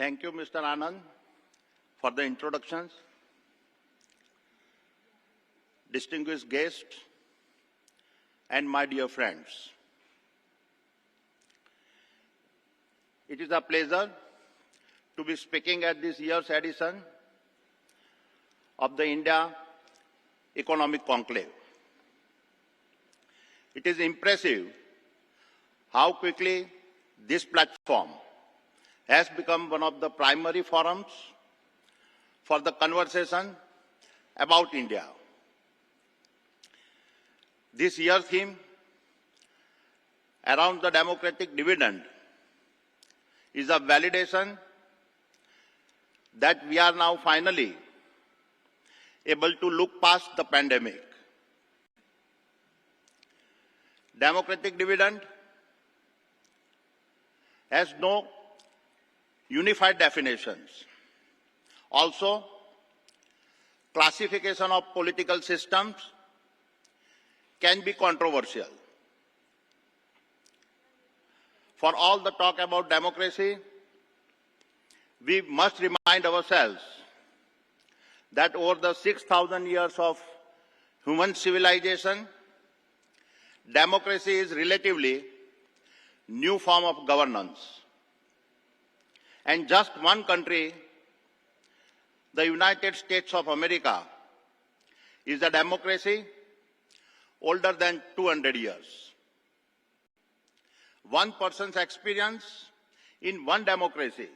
Thank you, Mr. Anand, for the introductions. Distinguished guests and my dear friends. It is a pleasure to be speaking at this year's edition of the India Economic Conclave. It is impressive how quickly this platform has become one of the primary forums for the conversation about India. This year's theme around the democratic dividend is a validation that we are now finally able to look past the pandemic. Democratic dividend has no unified definitions. Also, classification of political systems can be controversial. For all the talk about democracy, we must remind ourselves that over the 6,000 years of human civilization, democracy is relatively new form of governance. And just one country, the United States of America, is a democracy older than 200 years. One person's experience in one democracy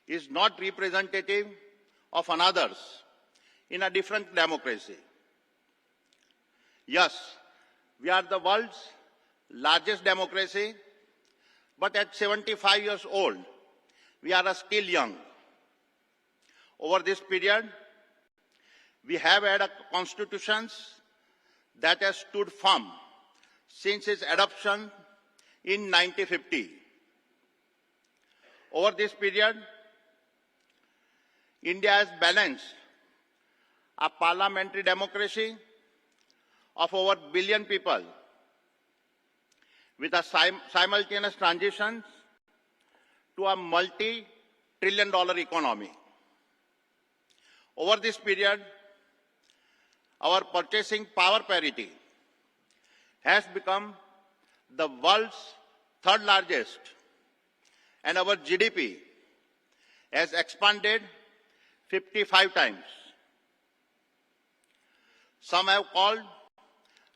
is not representative of another's in a different democracy. Yes, we are the world's largest democracy, but at 75 years old, we are still young. Over this period, we have had a constitution that has stood firm since its adoption in 1950. Over this period, India has balanced a parliamentary democracy of over a billion people with a simultaneous transition to a multi-trillion-dollar economy. Over this period, our purchasing power parity has become the world's third largest, and our GDP has expanded 55 times. Some have called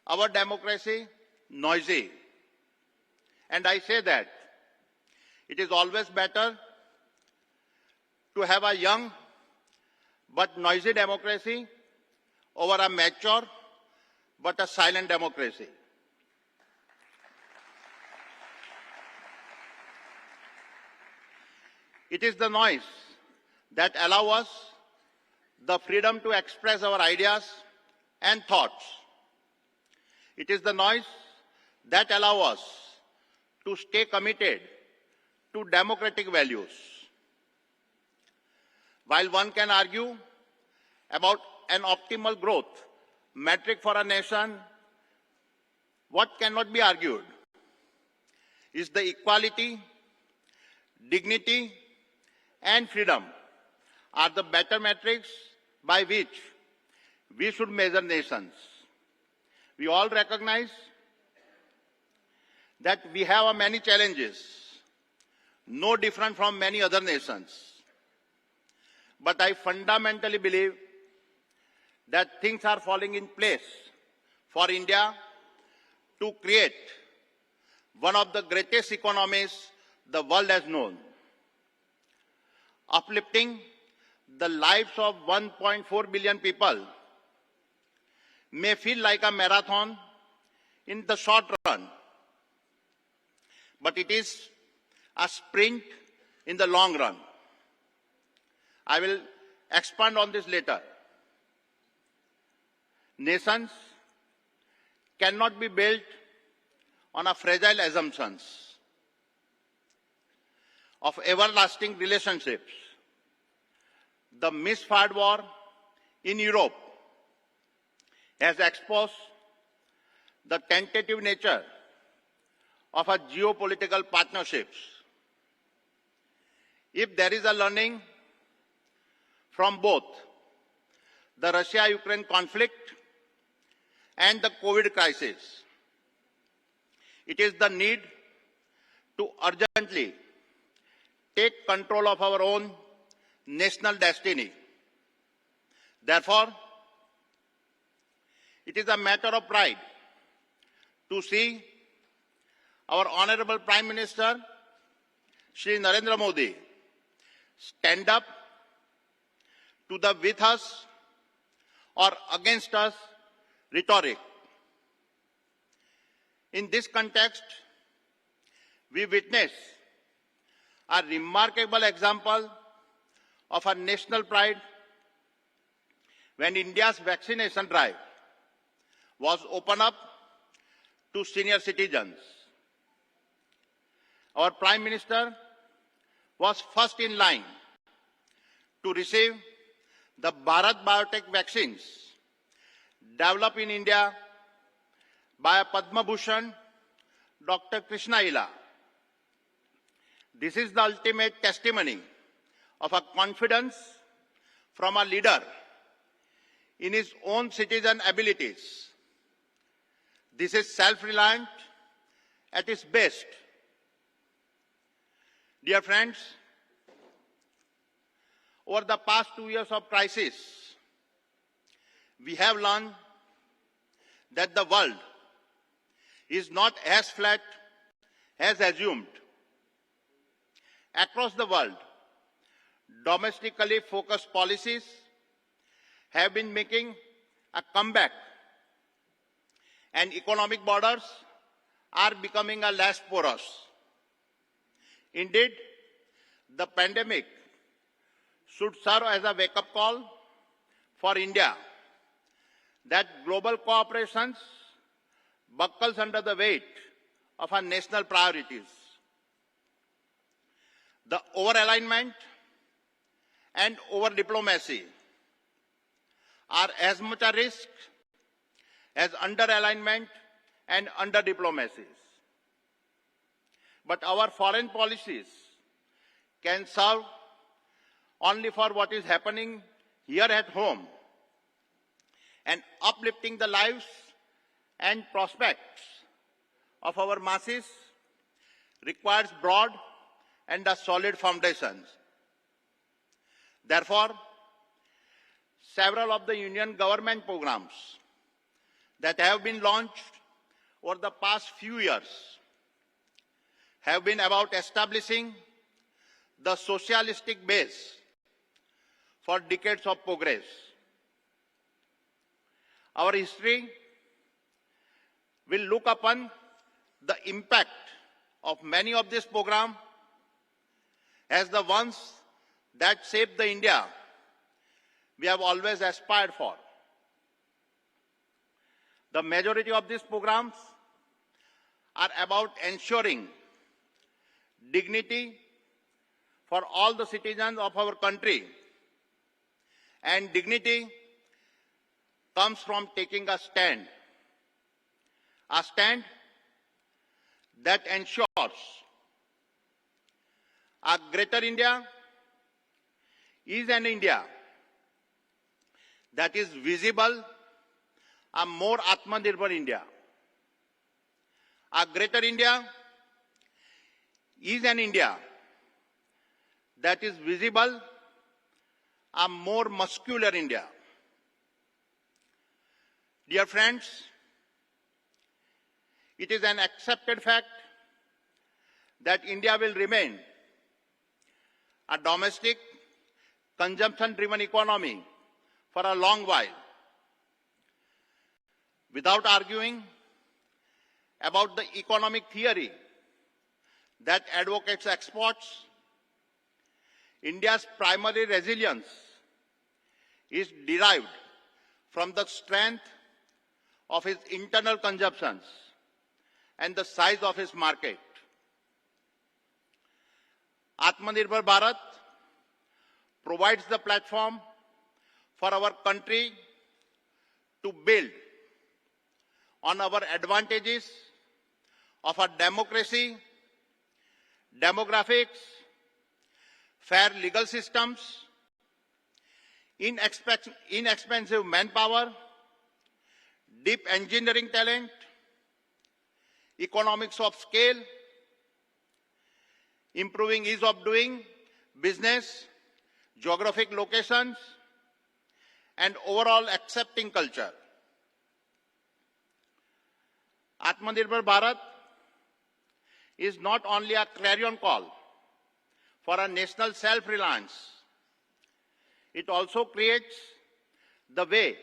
our democracy noisy, and I say that it is always better to have a young but noisy democracy over a mature but a silent democracy. It is the noise that allows us the freedom to express our ideas and thoughts. It is the noise that allows us to stay committed to democratic values. While one can argue about an optimal growth metric for a nation, what cannot be argued is the equality, dignity, and freedom are the better metrics by which we should measure nations. We all recognize that we have many challenges, no different from many other nations. But I fundamentally believe that things are falling in place for India to create one of the greatest economies the world has known. Uplifting the lives of 1.4 billion people may feel like a marathon in the short run, but it is a sprint in the long run. I will expand on this later. Nations cannot be built on a fragile assumptions of everlasting relationships. The misfired war in Europe has exposed the tentative nature of our geopolitical partnerships. If there is a learning from both the Russia-Ukraine conflict and the COVID crisis, it is the need to urgently take control of our own national destiny. Therefore, it is a matter of pride to see our Honorable Prime Minister, Shri Narendra Modi, stand up to the with us or against us rhetoric. In this context, we witness a remarkable example of our national pride when India's vaccination drive was opened up to senior citizens. Our Prime Minister was first in line to receive the Bharat Biotech vaccines developed in India by a Padma Bhushan, Dr. Krishna Ila. This is the ultimate testimony of a confidence from a leader in his own citizen abilities. This is self-reliant at its best. Dear friends, over the past 2 years of crisis, we have learned that the world is not as flat as assumed. Across the world, domestically focused policies have been making a comeback, and economic borders are becoming a less porous. Indeed, the pandemic should serve as a wake-up call for India that global cooperation buckles under the weight of our national priorities. The over-alignment and over-diplomacy are as much a risk as under-alignment and under-diplomacies. But our foreign policies can serve only for what is happening here at home, and uplifting the lives and prospects of our masses requires broad and a solid foundations. Therefore, several of the Union government programs that have been launched over the past few years have been about establishing the socialistic base for decades of progress. Our history will look upon the impact of many of these programs as the ones that shape the India we have always aspired for. The majority of these programs are about ensuring dignity for all the citizens of our country, and dignity comes from taking a stand that ensures a greater India is an India that is visible, a more Atmanirbhar India. A greater India is an India that is visible, a more muscular India. Dear friends, it is an accepted fact that India will remain a domestic, consumption-driven economy for a long while. Without arguing about the economic theory that advocates exports, India's primary resilience is derived from the strength of its internal consumptions and the size of its market. Atmanirbhar Bharat provides the platform for our country to build on our advantages of our democracy, demographics, fair legal systems, inexpensive manpower, deep engineering talent, economics of scale, improving ease of doing business, geographic locations, and overall accepting culture. Atmanirbhar Bharat is not only a clarion call for a national self-reliance, it also creates the way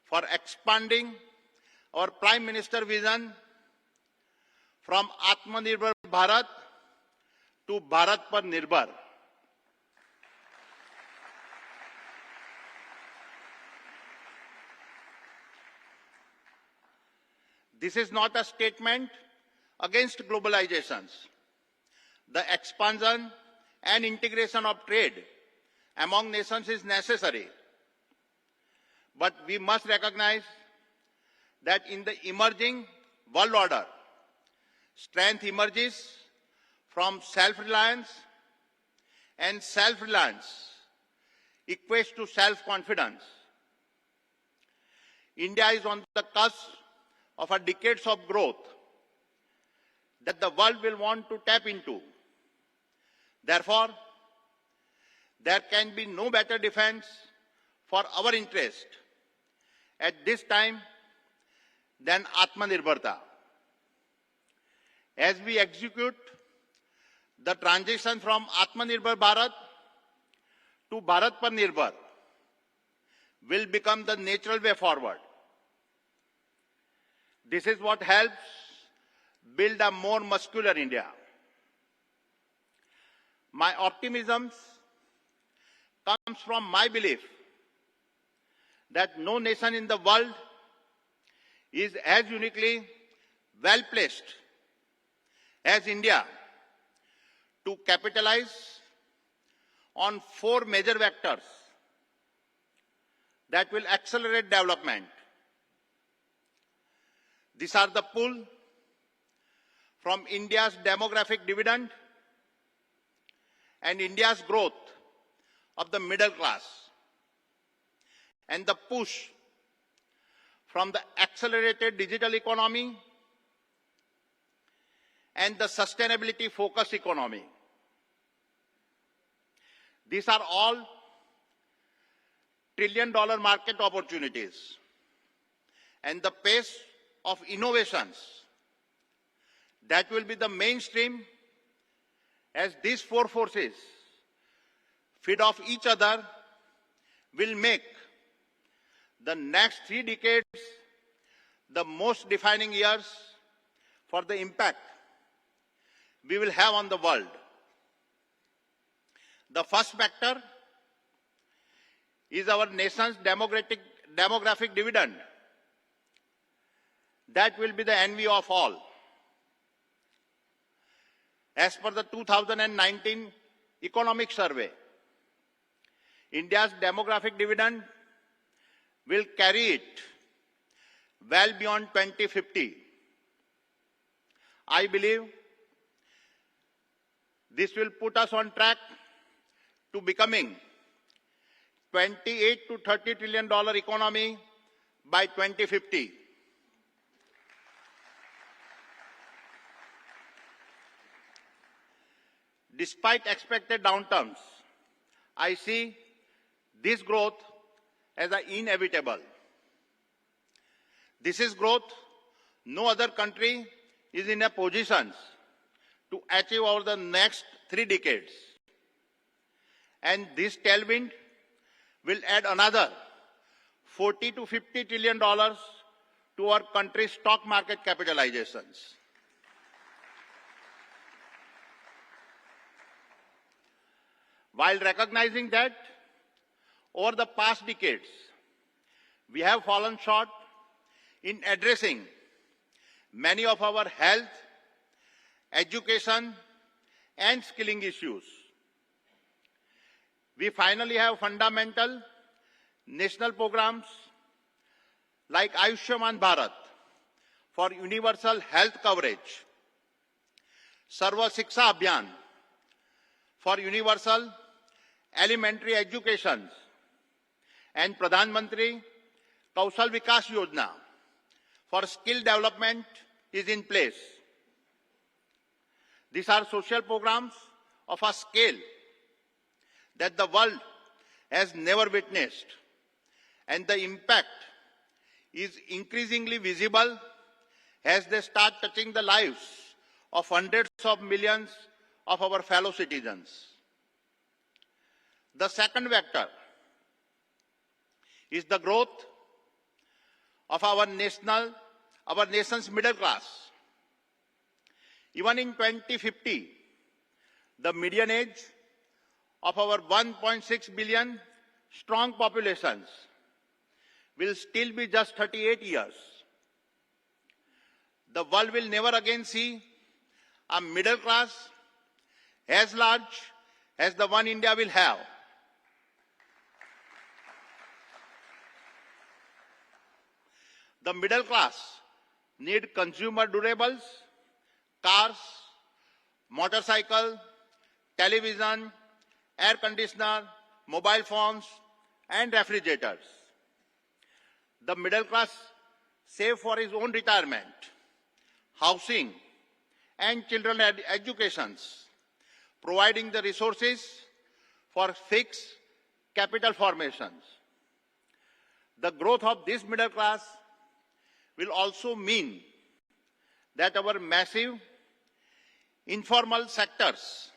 for expanding our Prime Minister vision from Atmanirbhar Bharat to Bharat Par Nirbhar. This is not a statement against globalizations. The expansion and integration of trade among nations is necessary. But we must recognize that in the emerging world order, strength emerges from self-reliance, and self-reliance equates to self-confidence. India is on the cusp of a decades of growth that the world will want to tap into. Therefore, there can be no better defense for our interest at this time than Atmanirbharta. As we execute the transition from Atmanirbhar Bharat to Bharat Par Nirbhar will become the natural way forward. This is what helps build a more muscular India. My optimism comes from my belief that no nation in the world is as uniquely well placed as India to capitalize on four major vectors that will accelerate development. These are the pull from India's demographic dividend and India's growth of the middle class, and the push from the accelerated digital economy and the sustainability-focused economy. These are all trillion-dollar market opportunities, and the pace of innovations that will be the mainstream as these four forces feed off each other will make the next 3 decades the most defining years for the impact we will have on the world. The first factor is our nation's demographic dividend. That will be the envy of all. As per the 2019 economic survey, India's demographic dividend will carry it well beyond 2050. I believe this will put us on track to becoming $28 to $30 trillion economy by 2050. Despite expected downturns, I see this growth as inevitable. This is growth no other country is in a position to achieve over the next 3 decades. And this tailwind will add another $40 to $50 trillion to our country's stock market capitalizations. While recognizing that over the past decades, we have fallen short in addressing many of our health, education, and skilling issues. We finally have fundamental national programs like Ayushman Bharat for universal health coverage, Sarva Shiksha Abhiyan for universal elementary education and Pradhan Mantri Kaushal Vikas Yojana for skill development is in place. These are social programs of a scale that the world has never witnessed, and the impact is increasingly visible as they start touching the lives of hundreds of millions of our fellow citizens. The second vector is the growth of our nation's middle class. Even in 2050, the median age of our 1.6 billion strong populations will still be just 38 years. The world will never again see a middle class as large as the one India will have. The middle class need consumer durables, cars, motorcycle, television, air conditioner, mobile phones, and refrigerators. The middle class save for his own retirement, housing, and children educations, providing the resources for fixed capital formations. The growth of this middle class will also mean that our massive informal sectors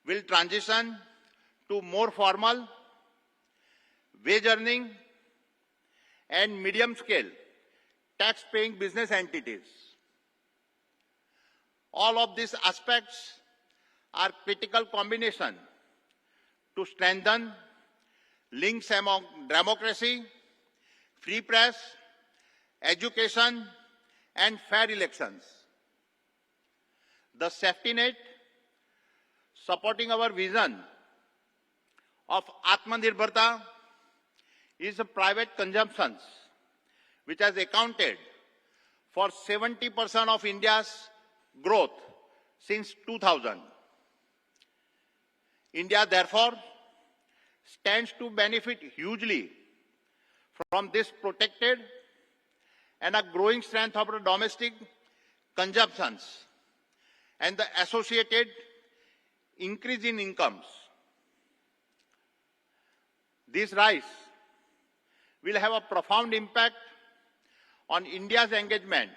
will transition to more formal, wage-earning, and medium-scale tax-paying business entities. All of these aspects are critical combination to strengthen links among democracy, free press, education, and fair elections. The safety net supporting our vision of Atmanirbharta is a private consumption, which has accounted for 70% of India's growth since 2000. India, therefore, stands to benefit hugely from this protected and a growing strength of our domestic consumptions and the associated increase in incomes. This rise will have a profound impact on India's engagement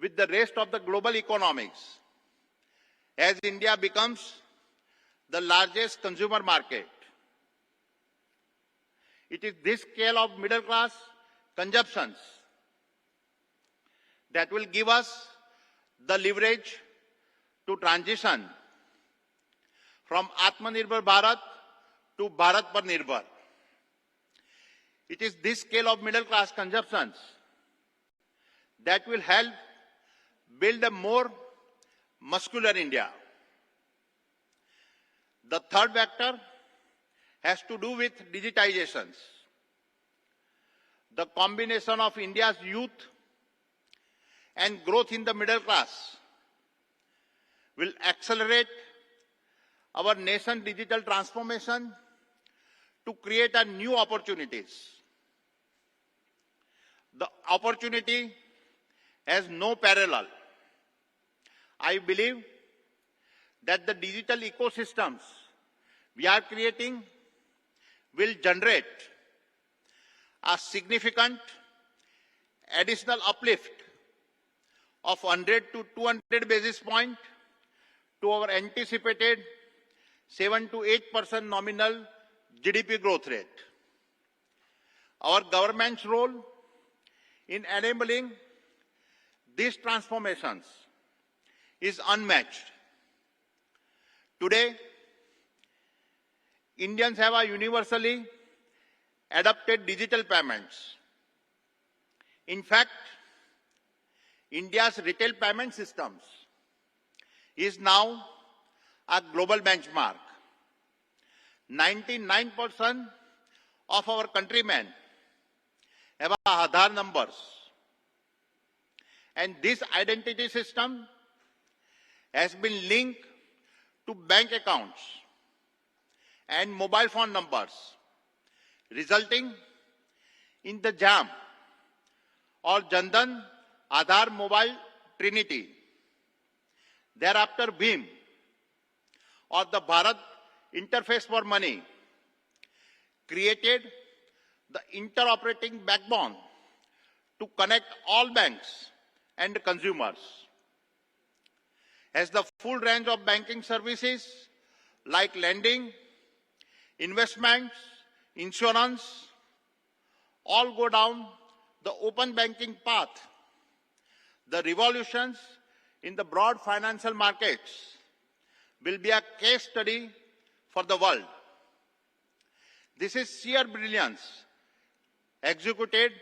with the rest of the global economics as India becomes the largest consumer market. It is this scale of middle class consumptions that will give us the leverage to transition from Atmanirbhar Bharat to Bharat Par Nirbhar. It is this scale of middle class consumptions that will help build a more muscular India. The third vector has to do with digitizations. The combination of India's youth and growth in the middle class will accelerate our nation's digital transformation to create a new opportunities. The opportunity has no parallel. I believe that the digital ecosystems we are creating will generate a significant additional uplift of 100 to 200 basis points to our anticipated 7 to 8% nominal GDP growth rate. Our government's role in enabling these transformations is unmatched. Today, Indians have a universally adopted digital payments. In fact, India's retail payment systems is now a global benchmark. 99% of our countrymen have Aadhaar numbers. And this identity system has been linked to bank accounts and mobile phone numbers, resulting in the JAM or Jandan Aadhaar Mobile Trinity. Thereafter, BHIM or the Bharat Interface for Money created the interoperating backbone to connect all banks and consumers. As the full range of banking services like lending, investments, insurance, all go down the open banking path, the revolutions in the broad financial markets will be a case study for the world. This is sheer brilliance, executed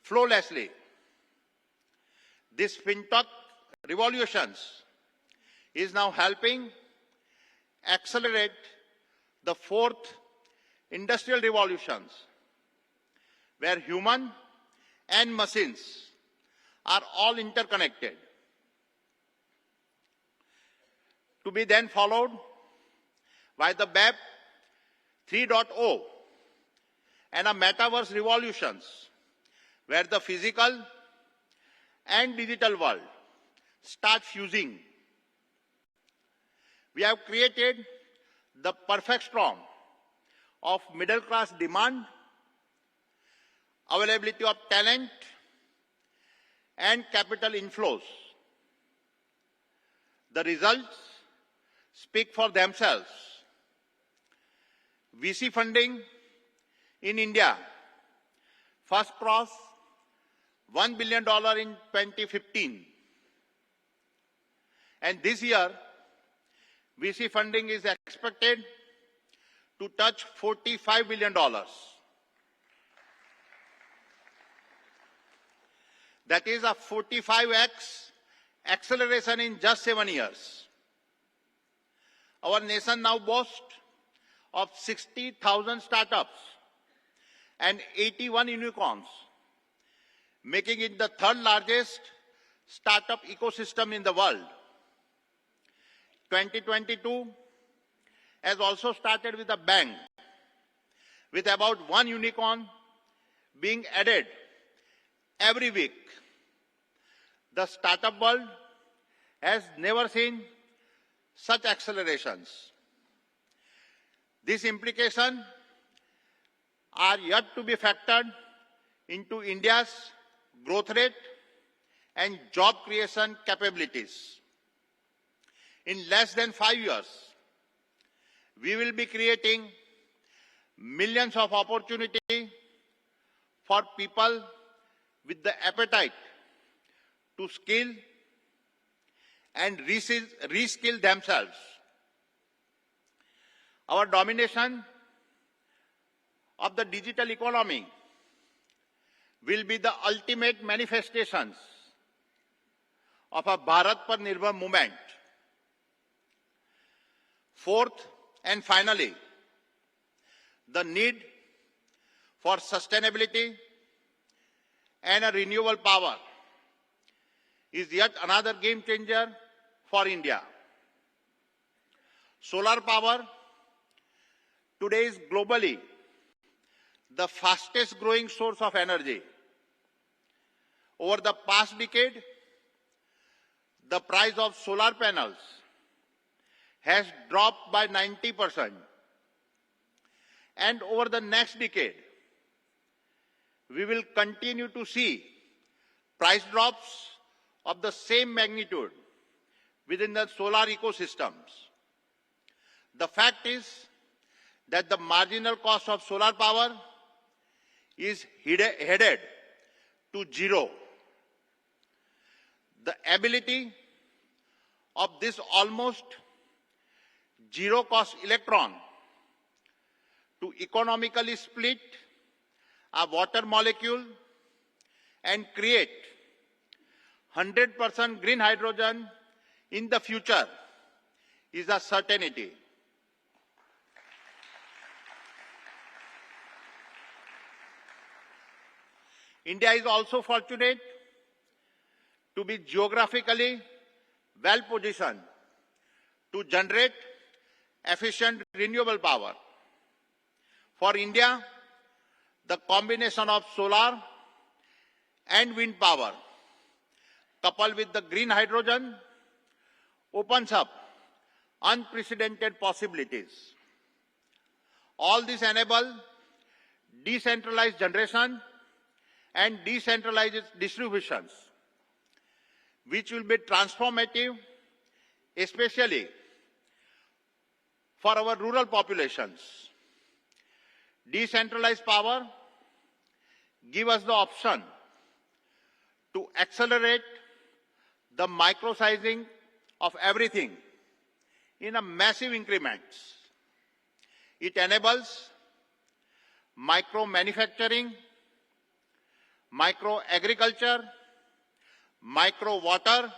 flawlessly. This fintech revolutions is now helping accelerate the fourth industrial revolutions, where human and machines are all interconnected, to be then followed by the BEP 3.0 and a metaverse revolutions, where the physical and digital world start fusing. We have created the perfect storm of middle class demand, availability of talent, and capital inflows. The results speak for themselves. VC funding in India first crossed $1 billion in 2015. And this year, VC funding is expected to touch $45 billion. That is a 45x acceleration in just 7 years. Our nation now boasts of 60,000 startups and 81 unicorns, making it the third largest startup ecosystem in the world. 2022 has also started with a bang, with about one unicorn being added every week. The startup world has never seen such accelerations. These implications are yet to be factored into India's growth rate and job creation capabilities. In less than 5 years, we will be creating millions of opportunities for people with the appetite to skill and reskill themselves. Our domination of the digital economy will be the ultimate manifestations of a Bharat Par Nirbhar movement. Fourth and finally, the need for sustainability and a renewable power is yet another game changer for India. Solar power today is globally the fastest growing source of energy. Over the past decade, the price of solar panels has dropped by 90%. And over the next decade, we will continue to see price drops of the same magnitude within the solar ecosystems. The fact is that the marginal cost of solar power is headed to zero. The ability of this almost zero-cost electron to economically split a water molecule and create 100% green hydrogen in the future is a certainty. India is also fortunate to be geographically well positioned to generate efficient renewable power. For India, the combination of solar and wind power, coupled with the green hydrogen, opens up unprecedented possibilities. All this enable decentralized generation and decentralized distributions, which will be transformative, especially for our rural populations. Decentralized power gives us the option to accelerate the micro-sizing of everything in a massive increments. It enables micro-manufacturing, micro-agriculture, micro-water,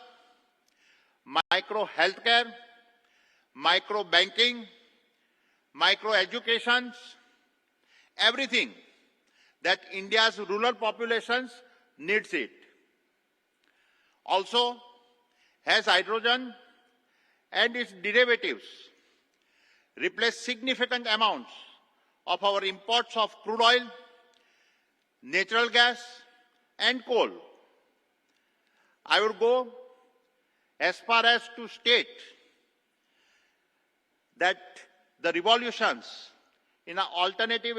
micro-healthcare, micro-banking, micro-education, everything that India's rural populations needs it. Also has hydrogen and its derivatives replace significant amounts of our imports of crude oil, natural gas and coal. I would go as far as to state that the revolutions in our alternative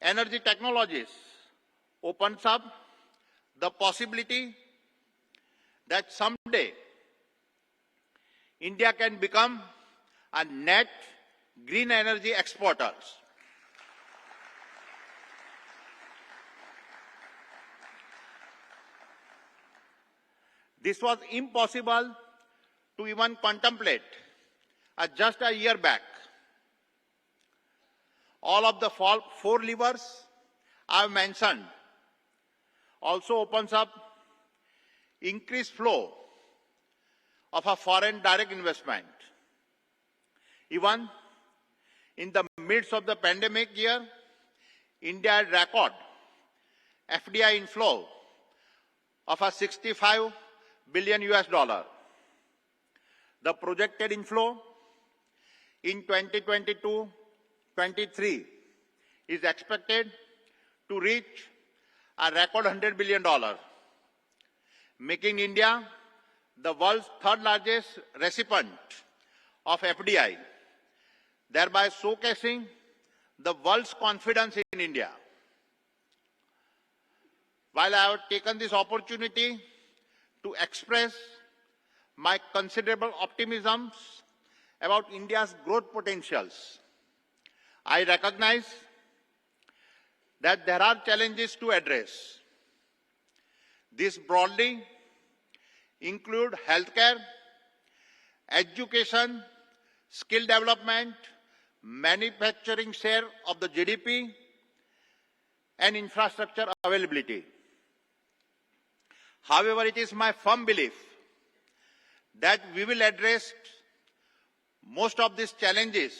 energy technologies opens up the possibility that someday India can become a net green energy exporter. This was impossible to even contemplate just a year back. All of the four levers I have mentioned also opens up increased flow of a foreign direct investment. Even in the midst of the pandemic year, India had record FDI inflow of a 65 billion US dollar. The projected inflow in 2022-23 is expected to reach a record $100 billion, making India the world's third largest recipient of FDI, thereby showcasing the world's confidence in India. While I have taken this opportunity to express my considerable optimism about India's growth potentials, I recognize that there are challenges to address. These broadly include healthcare, education, skill development, manufacturing share of the GDP, and infrastructure availability. However, it is my firm belief that we will address most of these challenges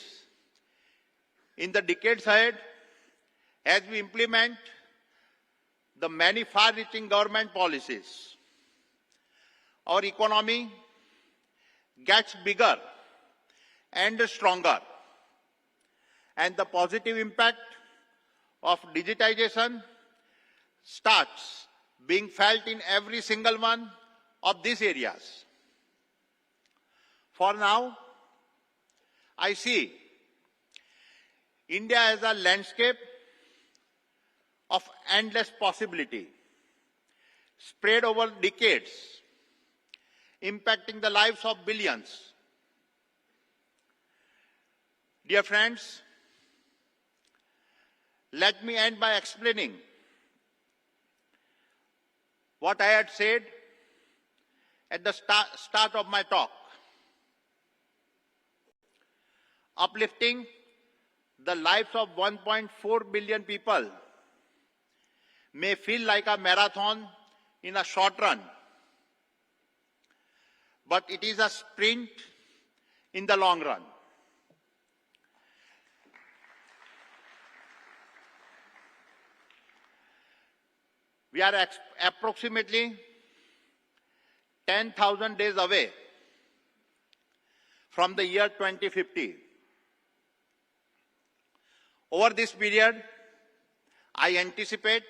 in the decades ahead as we implement the many far-reaching government policies. Our economy gets bigger and stronger, and the positive impact of digitization starts being felt in every single one of these areas. For now, I see India as a landscape of endless possibility, spread over decades, impacting the lives of billions. Dear friends, let me end by explaining what I had said at the start of my talk. Uplifting the lives of 1.4 billion people may feel like a marathon in a short run, but it is a sprint in the long run. We are approximately 10,000 days away from the year 2050. Over this period, I anticipate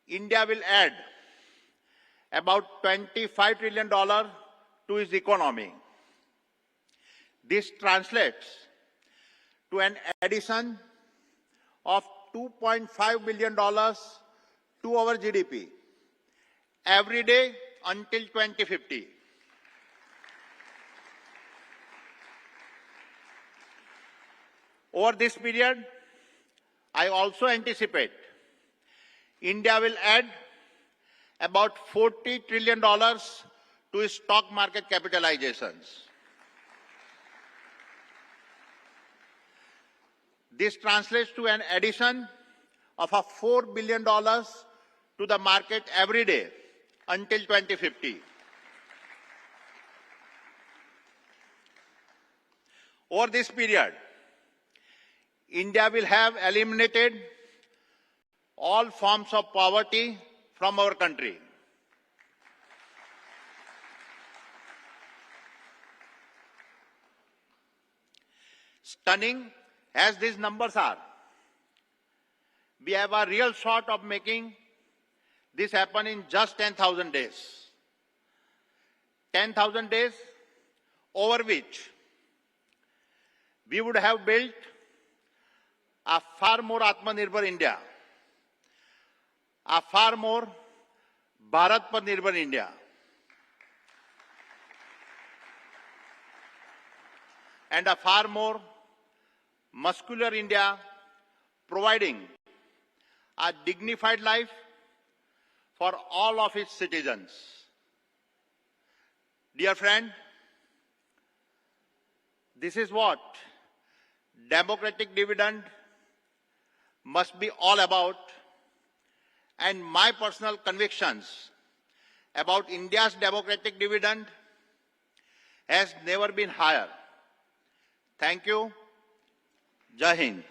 India will add about $25 trillion to its economy. This translates to an addition of $2.5 billion to our GDP every day until 2050. Over this period, I also anticipate India will add about $40 trillion to its stock market capitalizations. This translates to an addition of $4 billion to the market every day until 2050. Over this period, India will have eliminated all forms of poverty from our country. Stunning as these numbers are, we have a real shot of making this happen in just 10,000 days. 10,000 days over which we would have built a far more Atmanirbhar India, a far more Bharat par Nirbhar India, and a far more muscular India, providing a dignified life for all of its citizens. Dear friend, this is what democratic dividend must be all about, and my personal convictions about India's democratic dividend has never been higher. Thank you. Jai Hind.